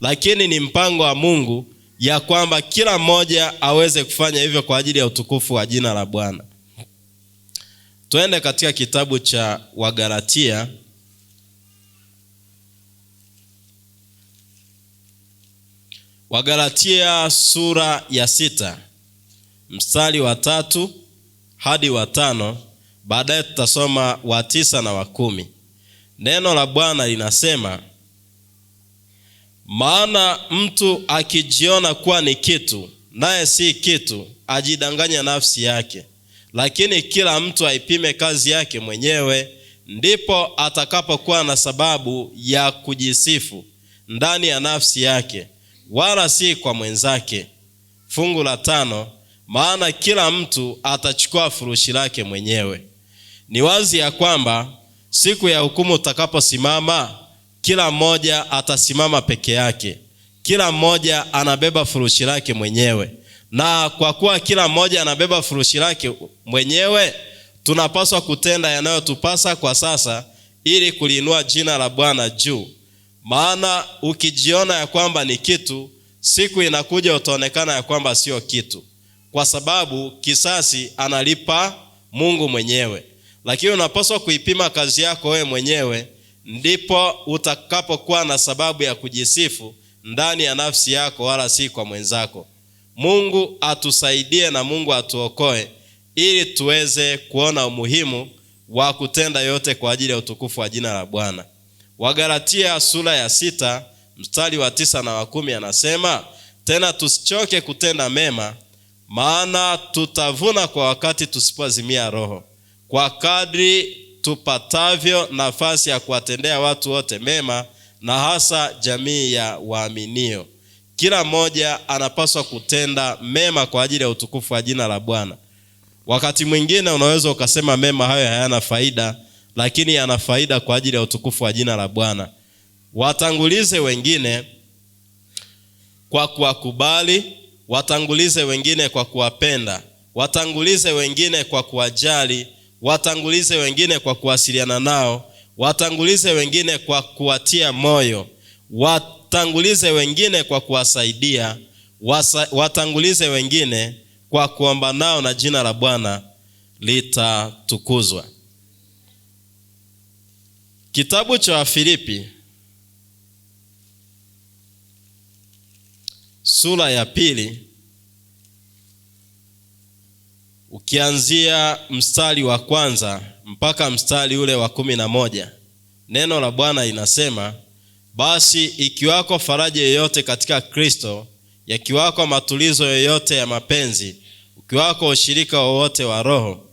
lakini ni mpango wa Mungu ya kwamba kila mmoja aweze kufanya hivyo kwa ajili ya utukufu wa jina la Bwana. Tuende katika kitabu cha Wagalatia. Wagalatia sura ya 6 mstari wa 3 hadi wa 5, baadaye tutasoma wa 9 na wa 10. Neno la Bwana linasema, maana mtu akijiona kuwa ni kitu naye si kitu, ajidanganya nafsi yake. Lakini kila mtu aipime kazi yake mwenyewe, ndipo atakapokuwa na sababu ya kujisifu ndani ya nafsi yake, wala si kwa mwenzake. Fungu la 5, maana kila mtu atachukua furushi lake mwenyewe. Ni wazi ya kwamba siku ya hukumu utakaposimama, kila mmoja atasimama peke yake. Kila mmoja anabeba furushi lake mwenyewe. Na kwa kuwa kila mmoja anabeba furushi lake mwenyewe, tunapaswa kutenda yanayotupasa kwa sasa ili kuliinua jina la Bwana juu. Maana ukijiona ya kwamba ni kitu, siku inakuja utaonekana ya kwamba sio kitu, kwa sababu kisasi analipa Mungu mwenyewe. Lakini unapaswa kuipima kazi yako wewe mwenyewe, ndipo utakapokuwa na sababu ya kujisifu ndani ya nafsi yako, wala si kwa mwenzako. Mungu atusaidie na Mungu atuokoe ili tuweze kuona umuhimu wa kutenda yote kwa ajili ya utukufu wa jina la Bwana. Wagalatia sura ya 6 mstari wa 9 na wa 10 anasema, tena tusichoke kutenda mema, maana tutavuna kwa wakati tusipozimia roho. Kwa kadri tupatavyo nafasi ya kuwatendea watu wote mema, na hasa jamii ya waaminio. Kila mmoja anapaswa kutenda mema kwa ajili ya utukufu wa jina la Bwana. Wakati mwingine unaweza ukasema mema hayo hayana faida, lakini yana faida kwa ajili ya utukufu wa jina la Bwana. Watangulize wengine kwa kuwakubali, watangulize wengine kwa kuwapenda, watangulize wengine kwa kuwajali, watangulize wengine kwa kuwasiliana nao, watangulize wengine kwa kuwatia moyo, watangulize wengine kwa kuwasaidia, watangulize wengine kwa kuomba nao, na jina la Bwana litatukuzwa. Kitabu cha Wafilipi sura ya 2 ukianzia mstari wa 1 mpaka mstari ule wa 11, neno la Bwana linasema, basi ikiwako faraja yoyote katika Kristo, yakiwako matulizo yoyote ya mapenzi, ukiwako ushirika wowote wa Roho,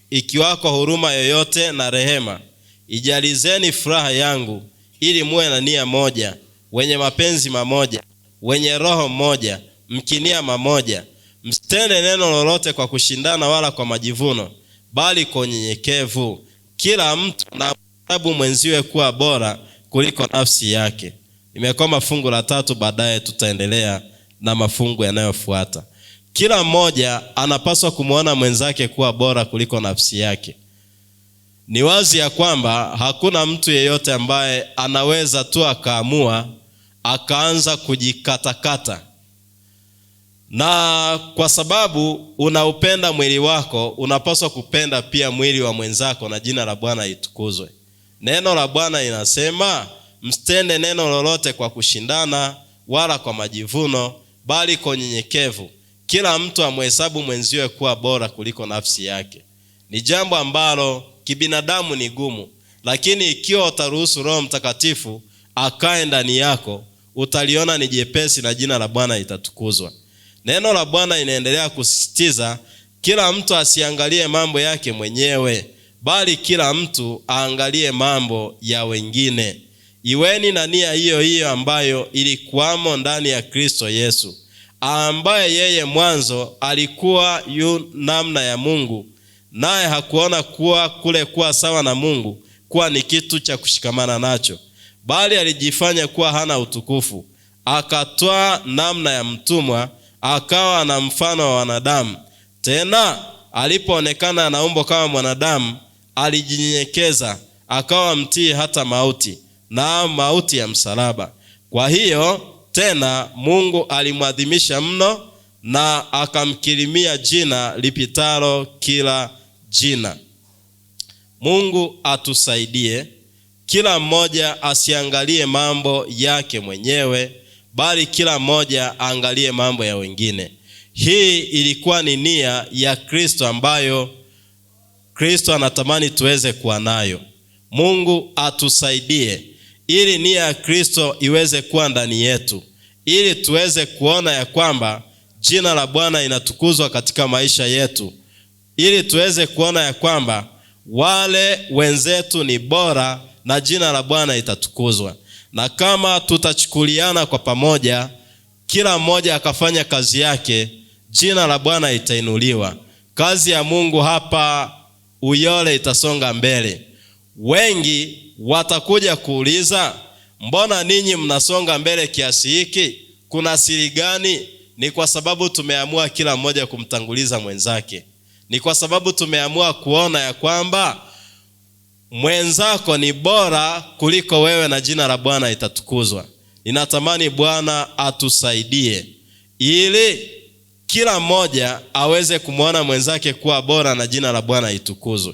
ikiwako huruma yoyote na rehema, ijalizeni furaha yangu ili muwe na nia moja, wenye mapenzi mamoja, wenye roho mmoja, mkinia mamoja. Msitende neno lolote kwa kushindana wala kwa majivuno, bali kwa unyenyekevu kila mtu na mhesabu mwenziwe kuwa bora kuliko nafsi yake. Imekoma fungu la 3, baadaye tutaendelea na mafungu yanayofuata. Kila mmoja anapaswa kumuona mwenzake kuwa bora kuliko nafsi yake. Ni wazi ya kwamba hakuna mtu yeyote ambaye anaweza tu akaamua akaanza kujikatakata. Na kwa sababu unaupenda mwili wako, unapaswa kupenda pia mwili wa mwenzako, na jina la Bwana litukuzwe. Neno la Bwana linasema, msitende neno lolote kwa kushindana wala kwa majivuno, bali kwa unyenyekevu kila mtu amhesabu mwenziwe kuwa bora kuliko nafsi yake. Ni jambo ambalo kibinadamu ni gumu, lakini ikiwa utaruhusu Roho Mtakatifu akae ndani yako, utaliona ni jepesi, na jina la Bwana litatukuzwa. Neno la Bwana inaendelea kusisitiza, kila mtu asiangalie mambo yake mwenyewe, bali kila mtu aangalie mambo ya wengine. Iweni na nia hiyo hiyo ambayo ilikuwamo ndani ya Kristo Yesu, ambaye yeye mwanzo alikuwa yu namna ya Mungu, naye hakuona kuwa sawa na Mungu kuwa ni kitu cha kushikamana nacho, bali alijifanya kuwa hana utukufu, akatwaa namna ya mtumwa, akawa na mfano wa wanadamu. Tena alipoonekana na umbo kama mwanadamu, alijinyenyekeza, akawa mtii hata mauti, na mauti ya msalaba. Kwa hiyo tena Mungu alimwadhimisha mno na akamkirimia jina lipitalo kila jina. Mungu atusaidie kila mmoja asiangalie mambo yake mwenyewe, bali kila mmoja aangalie mambo ya wengine. Hii ilikuwa ni nia ya Kristo ambayo Kristo anatamani tuweze kuwa nayo. Mungu atusaidie ili nia ya Kristo iweze kuwa ndani yetu, ili tuweze kuona ya kwamba jina la Bwana inatukuzwa katika maisha yetu, ili tuweze kuona ya kwamba wale wenzetu ni bora na jina la Bwana itatukuzwa. Na kama tutachukuliana kwa pamoja, kila mmoja akafanya kazi yake, jina la Bwana itainuliwa. Kazi ya Mungu hapa Uyole itasonga mbele. Wengi watakuja kuuliza, mbona ninyi mnasonga mbele kiasi hiki? Kuna siri gani? Ni kwa sababu tumeamua kila mmoja kumtanguliza mwenzake. Ni kwa sababu tumeamua kuona ya kwamba mwenzako ni bora kuliko wewe na jina la Bwana itatukuzwa. Ninatamani Bwana atusaidie ili kila mmoja aweze kumwona mwenzake kuwa bora na jina la Bwana itukuzwe.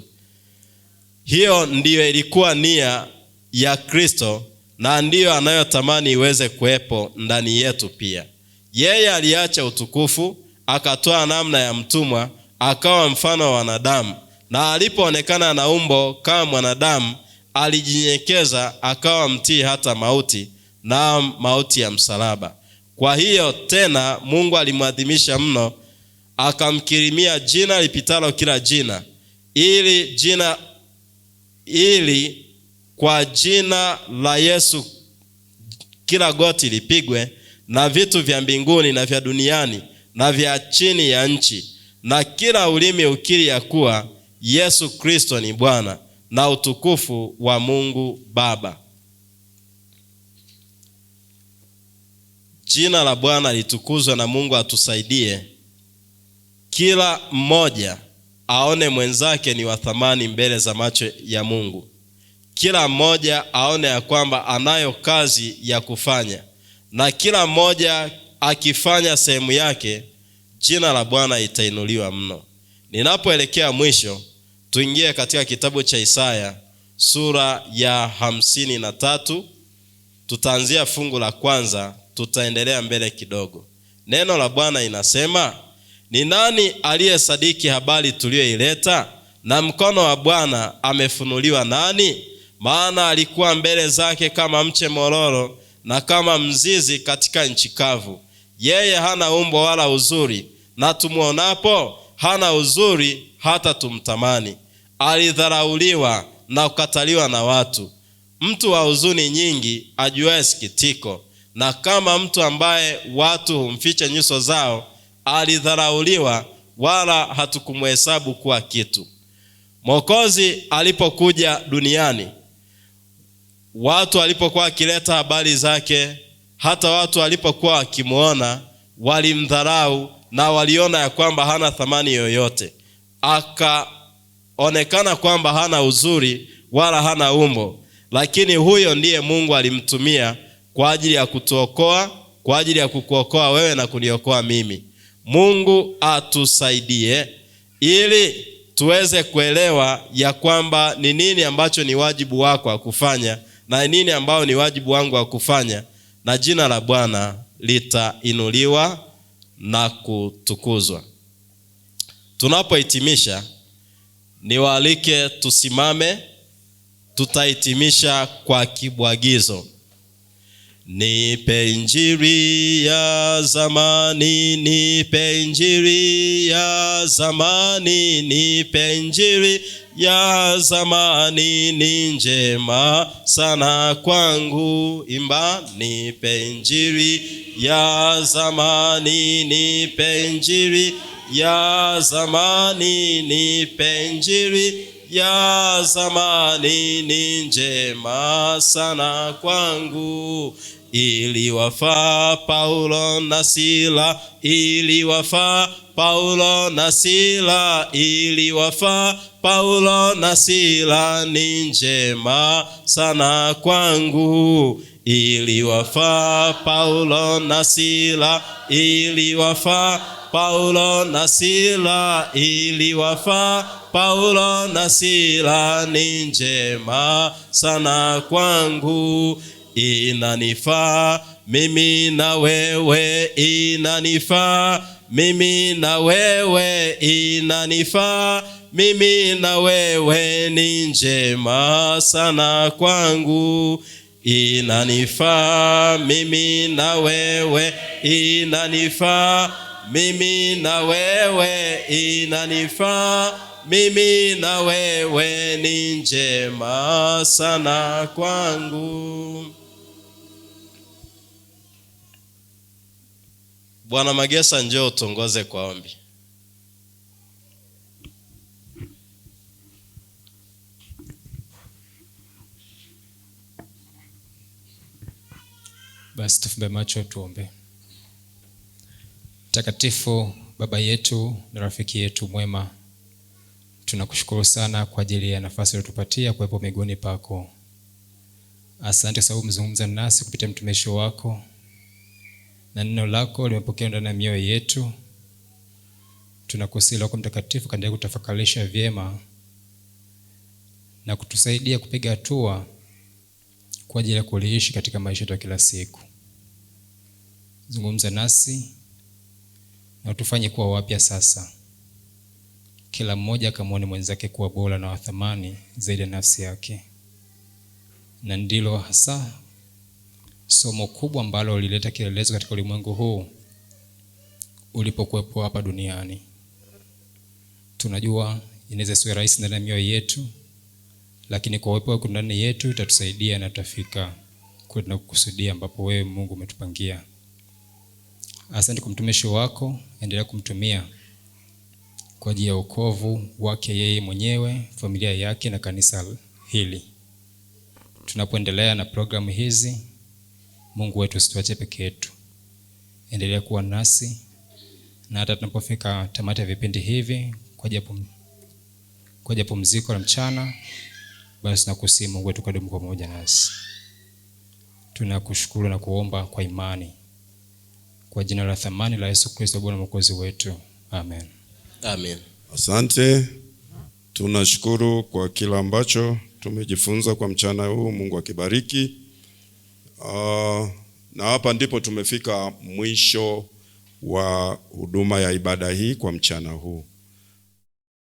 Hiyo ndiyo ilikuwa nia ya Kristo na ndiyo anayotamani iweze kuwepo ndani yetu pia. Yeye aliacha utukufu, akatoa namna ya mtumwa, akawa mfano wa wanadamu, na alipoonekana na umbo kama mwanadamu, alijinyenyekeza akawa mtii hata mauti, na mauti ya msalaba. Kwa hiyo tena Mungu alimwadhimisha mno, akamkirimia jina lipitalo kila jina, ili kwa jina la Yesu kila goti lipigwe, na vitu vya mbinguni na vya duniani na vya chini ya nchi, na kila ulimi ukiri ya kuwa Yesu Kristo ni Bwana, na utukufu wa Mungu Baba. Jina la Bwana litukuzwe na Mungu atusaidie kila mmoja aone mwenzake ni wa thamani mbele za macho ya Mungu. Kila mmoja aone ya kwamba anayo kazi ya kufanya, na kila mmoja akifanya sehemu yake, jina la Bwana itainuliwa mno. Ninapoelekea mwisho, tuingie katika kitabu cha Isaya sura ya 53. Tutaanzia fungu la kwanza, tutaendelea mbele kidogo. Neno la Bwana inasema, ni nani aliyesadiki habari tuliyoileta? Na mkono wa Bwana amefunuliwa nani? Maana alikuwa mbele zake kama mche mororo na kama mzizi katika nchi kavu. Yeye hana umbo wala uzuri, na tumuonapo hana uzuri hata tumtamani. Alidharauliwa na kukataliwa na watu, mtu wa huzuni nyingi, ajuaye sikitiko, na kama mtu ambaye watu humficha nyuso zao. Alidharauliwa, wala hatukumhesabu kuwa kitu. Mwokozi alipokuja duniani, watu walipokuwa wakileta habari zake, hata watu walipokuwa wakimuona, walimdharau na waliona ya kwamba hana thamani yoyote. Akaonekana kwamba hana uzuri wala hana umbo, lakini huyo ndiye Mungu alimtumia kwa ajili ya kutuokoa, kwa ajili ya kukuokoa wewe na kuniokoa mimi. Mungu atusaidie ili tuweze kuelewa ya kwamba ni nini ambacho ni wajibu wako wa kufanya na nini ambao ni wajibu wangu wa kufanya, na jina la Bwana litainuliwa na kutukuzwa. Tunapohitimisha, niwaalike tusimame, tutahitimisha kwa kibwagizo. Nipe Injili ya zamani, nipe Injili ya zamani, nipe Injili ya zamani, ni njema sana kwangu. Imba, nipe Injili ya zamani, nipe Injili ya zamani, nipe Injili ya zamani, ni njema sana kwangu. Iliwafaa Paulo na Sila, iliwafaa Paulo na Sila, iliwafaa Paulo na Sila, ni njema sana kwangu. iliwafaa Paulo na Sila, iliwafaa Paulo na Sila, iliwafaa Paulo na Sila, ni njema sana kwangu, inanifaa mimi na wewe, inanifaa mimi na wewe, inanifaa mimi na wewe, ni njema sana kwangu, inanifaa mimi na wewe, inanifaa mimi na wewe, inanifaa mimi na wewe, ni njema sana kwangu. Bwana Magesa, njoo utongoze kwa ombi. Basi tufumbe macho tuombe. Mtakatifu Baba yetu na rafiki yetu mwema, tunakushukuru sana kwa ajili ya nafasi uliyotupatia kuwepo miguuni pako. Asante sababu umezungumza nasi kupitia mtumishi wako, na neno lako limepokea ndani ya mioyo yetu. Tunakusihi Roho Mtakatifu kaendelee kutafakarisha vyema na kutusaidia kupiga hatua kwa ajili ya kuishi katika maisha yetu ya kila siku. Zungumza nasi na utufanye kuwa wapya sasa. Kila mmoja akamuone mwenzake kuwa bora na wa thamani zaidi ya nafsi yake. Na ndilo hasa somo kubwa ambalo lilileta kielelezo katika ulimwengu huu ulipokuwepo hapa duniani. Tunajua inaweza siwe rahisi ndani ya mioyo yetu, lakini kwa uwepo wako ndani yetu itatusaidia na tutafika kule tunakokusudia ambapo wewe Mungu umetupangia. Asante kwa mtumishi wako, endelea kumtumia kwa ajili ya wokovu wake yeye mwenyewe, familia yake na kanisa hili. Tunapoendelea na programu hizi, Mungu wetu usituache peke yetu. Endelea kuwa nasi, na hata tunapofika tamati ya vipindi hivi kwa ajili ya pumziko la mchana, basi nakusihi Mungu wetu kadumu pamoja nasi. Tunakushukuru na kuomba kwa imani kwa jina la thamani la Yesu Kristo Bwana Mwokozi wetu. Amen. Amen. Asante. Tunashukuru kwa kila ambacho tumejifunza kwa mchana huu. Mungu akibariki. Na hapa ndipo tumefika mwisho wa huduma ya ibada hii kwa mchana huu.